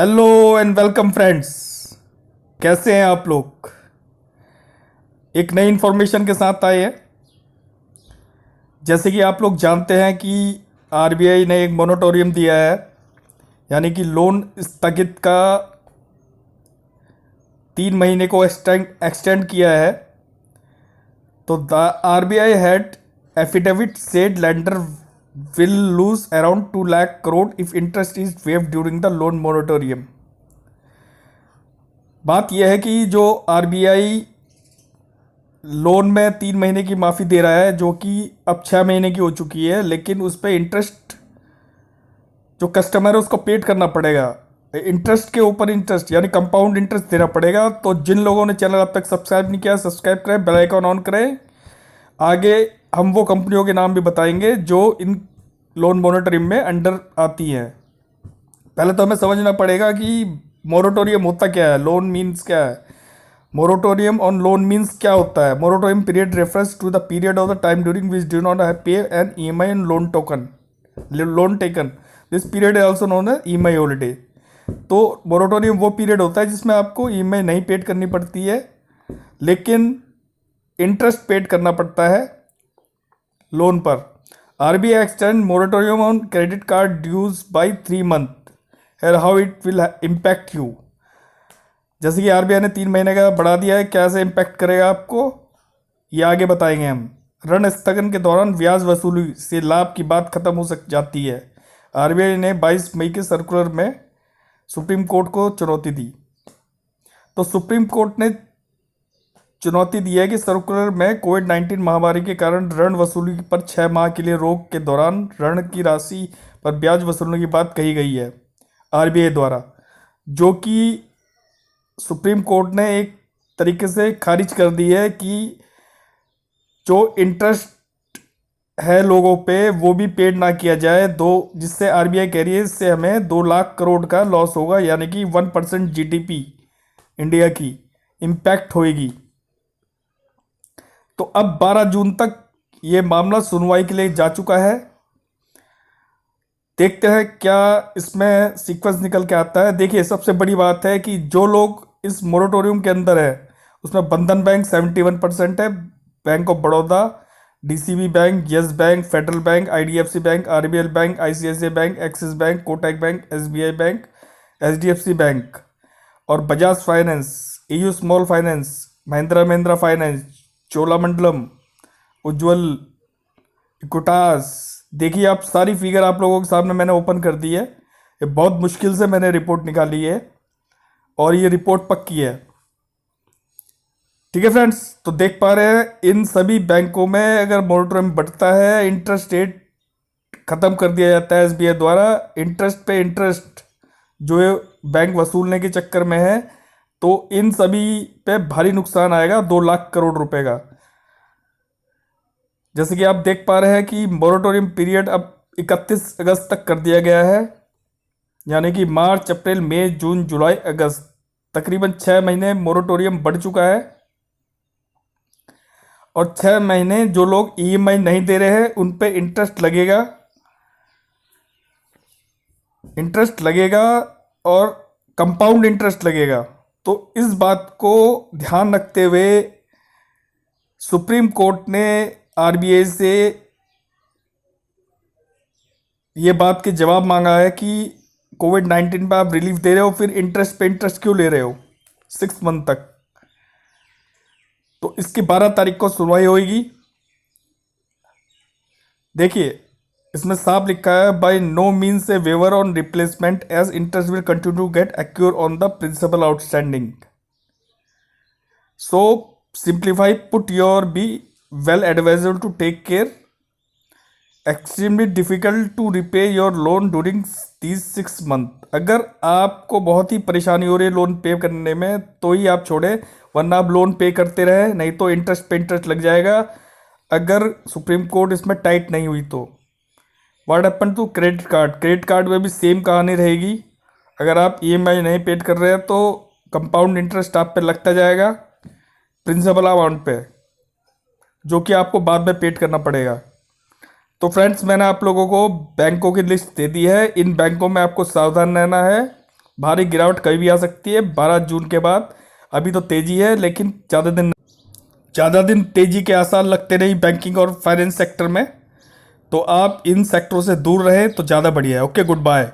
Hello and welcome friends. कैसे हैं आप लोग? एक नई इन्फॉर्मेशन के साथ आए हैं। जैसे कि आप लोग जानते हैं कि आरबीआई ने एक मोरेटोरियम दिया है, यानी कि लोन स्थगित का 3 महीने को एक्सटेंड किया है। तो the RBI had affidavit said lender will lose around 2 lakh crore if interest is waived during the loan moratorium. बात यह है कि जो आरबीआई लोन में 3 महीने की माफ़ी दे रहा है, जो कि अब 6 महीने की हो चुकी है, लेकिन उस पर इंटरेस्ट जो कस्टमर है उसको पेड करना पड़ेगा। इंटरेस्ट के ऊपर इंटरेस्ट यानी कंपाउंड इंटरेस्ट देना पड़ेगा। तो जिन लोगों ने चैनल अब तक सब्सक्राइब नहीं किया, सब्सक्राइब करें, बेल आइकन ऑन करें। आगे हम वो कंपनियों के नाम भी बताएंगे जो इन लोन मॉनिटरिंग में अंडर आती हैं। पहले तो हमें समझना पड़ेगा कि मोरेटोरियम होता क्या है, लोन मीन्स क्या है। मोरेटोरियम ऑन लोन मीन्स क्या होता है? Moratorium period refers to the period of the time during which do not pay an EMI and loan taken. This period is also known as EMI holiday. तो moratorium वो period होता है जिसमें आपको EMI नहीं पेड करनी पड़ती है, लेकिन इंटरेस्ट पेड करना पड़ता है लोन पर। RBI extend moratorium on credit card dues by 3 month. है how it will impact you. जैसे कि आरबीआई ने 3 महीने का बढ़ा दिया है, कैसे इम्पैक्ट करेगा आपको ये आगे बताएंगे हम। ऋण स्थगन के दौरान ब्याज वसूली से लाभ की बात खत्म हो सक जाती है। आरबीआई ने 22 मई के सर्कुलर में सुप्रीम कोर्ट को चुनौती दी। तो सुप्रीम कोर्ट ने चुनौती दी है कि सर्कुलर में कोविड-19 महामारी के कारण ऋण वसूली पर 6 माह के लिए रोक के दौरान ऋण की राशि पर ब्याज वसूलने की बात कही गई है आरबीआई द्वारा, जो कि सुप्रीम कोर्ट ने एक तरीके से खारिज कर दी है कि जो इंटरेस्ट है लोगों पे वो भी पेड ना किया जाए। जिससे आरबीआई कह रही है इससे हमें 2 लाख करोड़ का लॉस होगा, यानी कि 1% जीडीपी इंडिया की इम्पैक्ट होएगी। तो अब 12 जून तक ये मामला सुनवाई के लिए जा चुका है। देखते हैं क्या इसमें सीक्वेंस निकल के आता है। देखिए, सबसे बड़ी बात है कि जो लोग इस मोरेटोरियम के अंदर है उसमें बंधन बैंक 71% है, bank of Baroda, DCB bank, Yes bank, Federal bank, IDFC bank, RBL bank, ICICI bank, Axis bank, Kotak bank, SBI bank, HDFC bank और Bajaj finance, AU small finance, Mahindra finance, Cholamandalam, Ujjwal, Equitas. देखिए, आप सारी फिगर आप लोगों के सामने मैंने ओपन कर दी है। ये बहुत मुश्किल से मैंने रिपोर्ट निकाली है और ये रिपोर्ट पक्की है। ठीक है फ्रेंड्स, तो देख पा रहे हैं इन सभी बैंकों में अगर मोरेटोरियम बढ़ता है, इंटरेस्ट रेट खत्म कर दिया जाता है एसबीआई द्वारा, इंटरेस्ट पे इंटरेस्ट जो ये बैंक वसूलने के चक्कर में है, तो इन सभी पे भारी नुकसान आएगा 2 लाख करोड़ रुपए का। जैसे कि आप देख पा रहे हैं कि मोरेटोरियम पीरियड अब 31 अगस्त तक कर दिया गया है, यानी कि मार्च, अप्रैल, मई, जून, जुलाई, अगस्त, तकरीबन 6 महीने मोरेटोरियम बढ़ चुका है। और 6 महीने जो लोग ईएमआई नहीं दे रहे हैं उन पे इंटरेस्ट लगेगा और कंपाउंड इंटरेस्ट लगेगा। तो इस बात को ध्यान रखते हुए सुप्रीम कोर्ट ने आरबीआई से ये बात के जवाब मांगा है कि कोविड-19 पे आप रिलीफ दे रहे हो, फिर इंटरेस्ट पे इंटरेस्ट क्यों ले रहे हो 6 मंथ तक। तो इसकी 12 तारीख को सुनवाई होगी। देखिए, इसमें साफ लिखा है, by no means a waiver on replacement as interest will continue to get accrue on the principal outstanding. So simplify, put your be well adviser to take care, extremely difficult to repay your loan during these 6 month. अगर आपको बहुत ही परेशानी हो रही है loan पे करने में तो ही आप छोड़ें, वरना आप लोन पे करते रहे, नहीं तो इंटरेस्ट पे इंटरेस्ट लग जाएगा अगर सुप्रीम कोर्ट इसमें टाइट नहीं हुई तो। What happen to credit card में भी सेम कहानी रहेगी। अगर आप ईएमआई नहीं पेड कर रहे हैं तो कंपाउंड इंटरेस्ट आप पे लगता जाएगा प्रिंसिपल अमाउंट पे, जो कि आपको बाद में पेड करना पड़ेगा। तो फ्रेंड्स, मैंने आप लोगों को बैंकों की लिस्ट दे दी है। इन बैंकों में आपको सावधान रहना है। भारी गिरावट कभी भी आ सकती है 12 जून के बाद। अभी तो तेजी है, लेकिन ज़्यादा दिन तेजी के आसार लगते नहीं बैंकिंग और फाइनेंस सेक्टर में। तो आप इन सेक्टरों से दूर रहें तो ज़्यादा बढ़िया है। Okay, good bye.